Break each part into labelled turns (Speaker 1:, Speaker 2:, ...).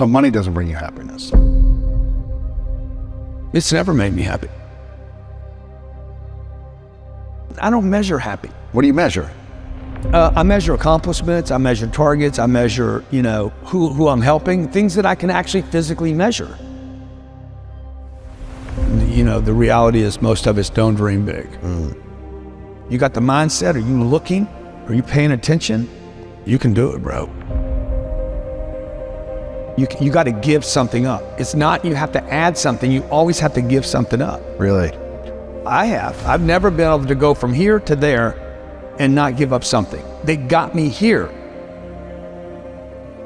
Speaker 1: So money doesn't bring you happiness.
Speaker 2: It's never made me happy. I don't measure happy.
Speaker 1: What do you measure?
Speaker 2: I measure accomplishments, I measure targets, I measure, who I'm helping, things that I can actually physically measure. The reality is most of us don't dream big. You got the mindset, are you looking? Are you paying attention? You can do it, bro. You got to give something up. It's not you have to add something, you always have to give something up.
Speaker 1: Really?
Speaker 2: I've never been able to go from here to there and not give up something. They got me here.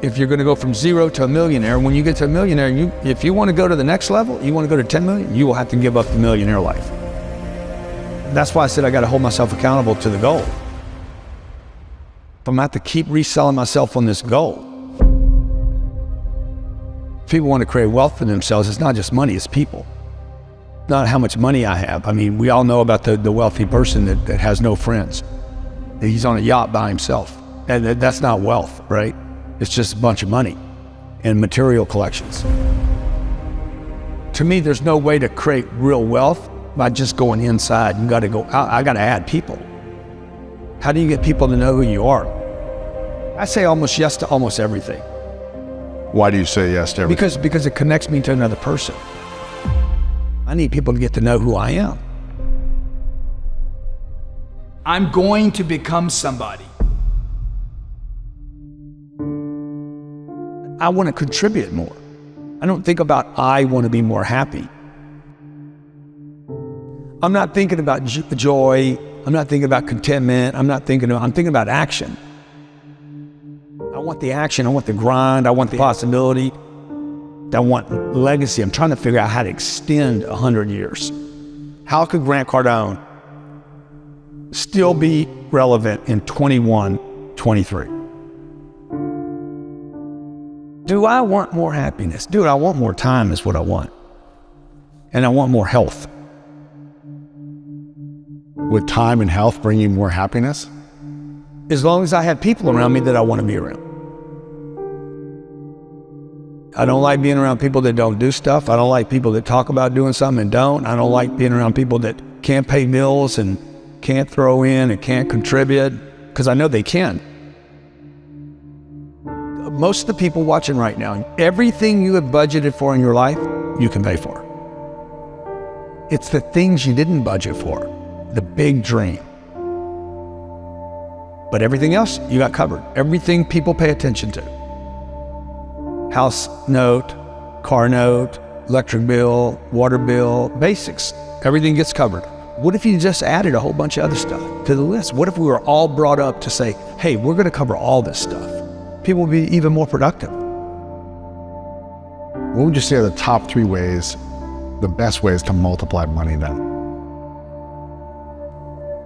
Speaker 2: If you're going to go from zero to a millionaire, when you get to a millionaire, if you want to go to the next level, you want to go to 10 million, you will have to give up the millionaire life. That's why I said I got to hold myself accountable to the goal. If I'm going to have to keep reselling myself on this goal. People want to create wealth for themselves. It's not just money, it's people. Not how much money I have. I mean, we all know about the wealthy person that has no friends. He's on a yacht by himself. And that's not wealth, right? It's just a bunch of money and material collections. To me, there's no way to create real wealth by just going inside. You gotta go out. I gotta add people. How do you get people to know who you are? I say almost yes to almost everything.
Speaker 1: Why do you say yes to everything?
Speaker 2: Because it connects me to another person. I need people to get to know who I am.
Speaker 3: I'm going to become somebody.
Speaker 2: I want to contribute more. I don't think about I want to be more happy. I'm not thinking about joy. I'm not thinking about contentment. I'm thinking about action. I want the action. I want the grind. I want the possibility. I want legacy. I'm trying to figure out how to extend 100 years. How could Grant Cardone still be relevant in 21, 23? Do I want more happiness? Dude, I want more time is what I want. And I want more health.
Speaker 1: Would time and health bring you more happiness?
Speaker 2: As long as I have people around me that I want to be around. I don't like being around people that don't do stuff. I don't like people that talk about doing something and don't. I don't like being around people that can't pay bills and can't throw in and can't contribute, because I know they can. Most of the people watching right now, everything you have budgeted for in your life, you can pay for. It's the things you didn't budget for, the big dream. But everything else, you got covered. Everything people pay attention to. House note, car note, electric bill, water bill, basics. Everything gets covered. What if you just added a whole bunch of other stuff to the list? What if we were all brought up to say, hey, we're going to cover all this stuff? People will be even more productive.
Speaker 1: What would you say are the top 3 ways, the best ways to multiply money then?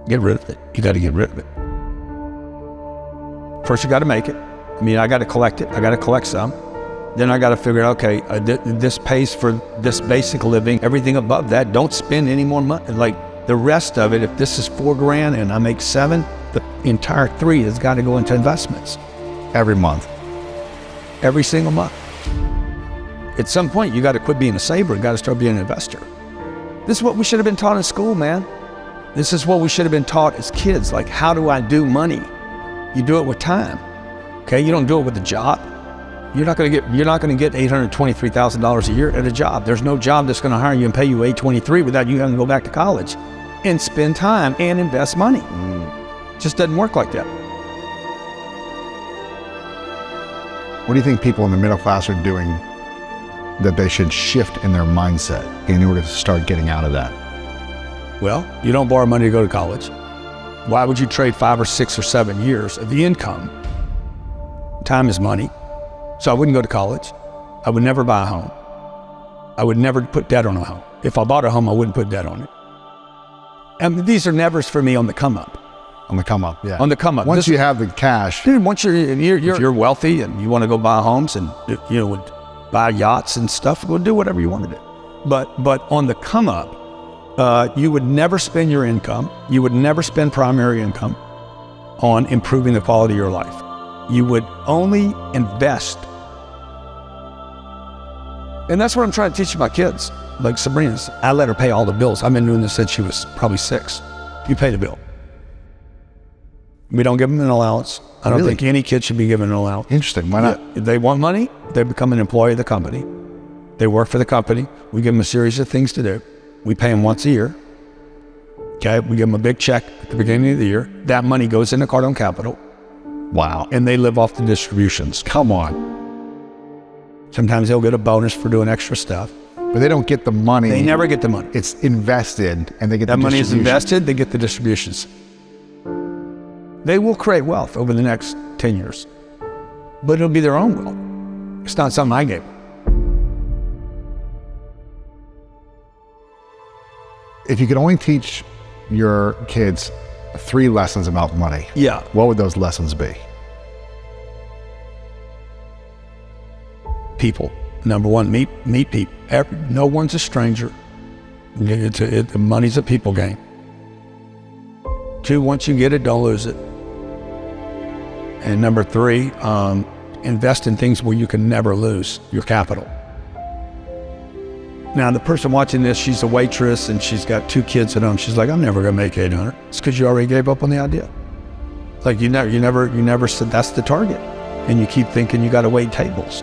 Speaker 2: Get rid of it. You got to get rid of it. First, you got to make it. I mean, I got to collect it. I got to collect some. Then I got to figure out, okay, this pays for this basic living. Everything above that, don't spend any more money. Like the rest of it, if this is $4,000 and I make 7, the entire 3 has got to go into investments.
Speaker 1: Every month.
Speaker 2: Every single month. At some point, you got to quit being a saver and got to start being an investor. This is what we should have been taught in school, man. This is what we should have been taught as kids. Like, how do I do money? You do it with time. Okay, you don't do it with a job. You're not going to get $823,000 a year at a job. There's no job that's going to hire you and pay you $823 without you having to go back to college and spend time and invest money. It just doesn't work like that.
Speaker 1: What do you think people in the middle class are doing that they should shift in their mindset in order to start getting out of that?
Speaker 2: Well, you don't borrow money to go to college. Why would you trade 5 or 6 or 7 years of the income? Time is money. So I wouldn't go to college. I would never buy a home. I would never put debt on a home. If I bought a home, I wouldn't put debt on it. And these are nevers for me on the come up.
Speaker 1: On the come up, yeah.
Speaker 2: On the come up.
Speaker 1: Once you have the cash.
Speaker 2: Dude, once you're wealthy and you want to go buy homes and buy yachts and stuff, go do whatever you want to do. But on the come up, you would never spend your income. You would never spend primary income on improving the quality of your life. You would only invest And that's what I'm trying to teach my kids. Like Sabrina's, I let her pay all the bills. I've been doing this since she was probably 6. You pay the bill. We don't give them an allowance. I don't think any kid should be given an allowance.
Speaker 1: Interesting. Why not?
Speaker 2: Yeah. If they want money, they become an employee of the company. They work for the company. We give them a series of things to do. We pay them once a year. Okay, we give them a big check at the beginning of the year. That money goes into Cardone Capital.
Speaker 1: Wow.
Speaker 2: And they live off the distributions.
Speaker 1: Come on.
Speaker 2: Sometimes they'll get a bonus for doing extra stuff.
Speaker 1: But they don't get the money.
Speaker 2: They never get the money.
Speaker 1: It's invested, and they get
Speaker 2: that
Speaker 1: the
Speaker 2: money is
Speaker 1: distribution.
Speaker 2: invested, they get the distributions. They will create wealth over the next 10 years. But it'll be their own wealth. It's not something I gave them.
Speaker 1: If you could only teach your kids 3 lessons about money,
Speaker 2: Yeah.
Speaker 1: what would those lessons be?
Speaker 2: People. Number one, meet people. No one's a stranger. The money's a people game. 2, once you get it, don't lose it. And number 3, invest in things where you can never lose your capital. Now, the person watching this, she's a waitress and she's got 2 kids at home. She's like, I'm never gonna make 800. It's because you already gave up on the idea. Like you never said that's the target. And you keep thinking you gotta wait tables.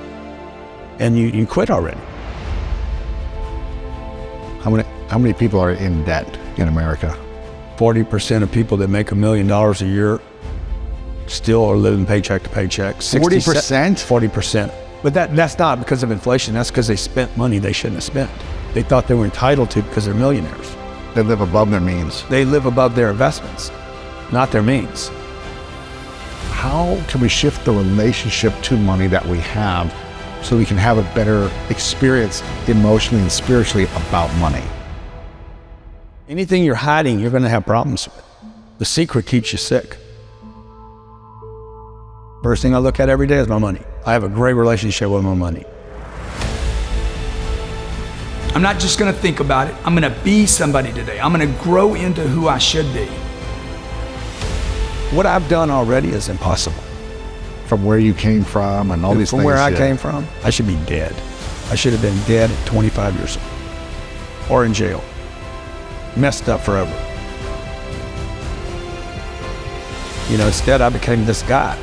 Speaker 2: And you quit already.
Speaker 1: How many people are in debt in America?
Speaker 2: 40% of people that make $1 million a year still are living paycheck to paycheck.
Speaker 1: 40%?
Speaker 2: 40%. But that's not because of inflation. That's because they spent money they shouldn't have spent. They thought they were entitled to because they're millionaires.
Speaker 1: They live above their means.
Speaker 2: They live above their investments, not their means.
Speaker 1: How can we shift the relationship to money that we have so we can have a better experience emotionally and spiritually about money?
Speaker 2: Anything you're hiding, you're going to have problems with. The secret keeps you sick. First thing I look at every day is my money. I have a great relationship with my money.
Speaker 3: I'm not just gonna think about it. I'm gonna be somebody today. I'm gonna grow into who I should be.
Speaker 2: What I've done already is impossible.
Speaker 1: From where you came from and all these
Speaker 2: From
Speaker 1: things.
Speaker 2: where I
Speaker 1: yeah.
Speaker 2: came from, I should be dead. I should have been dead at 25 years old. Or in jail. Messed up forever. Instead I became this guy.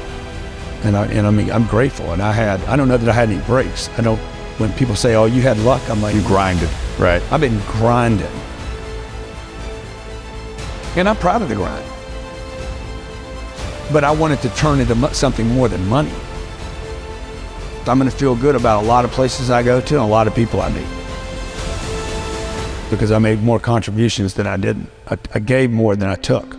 Speaker 2: And I mean, I'm grateful. And I don't know that I had any breaks. I know when people say, oh, you had luck, I'm like,
Speaker 1: You grinded, right?
Speaker 2: I've been grinding. And I'm proud of the grind. But I wanted to turn into something more than money. I'm going to feel good about a lot of places I go to and a lot of people I meet. Because I made more contributions than I didn't. I gave more than I took.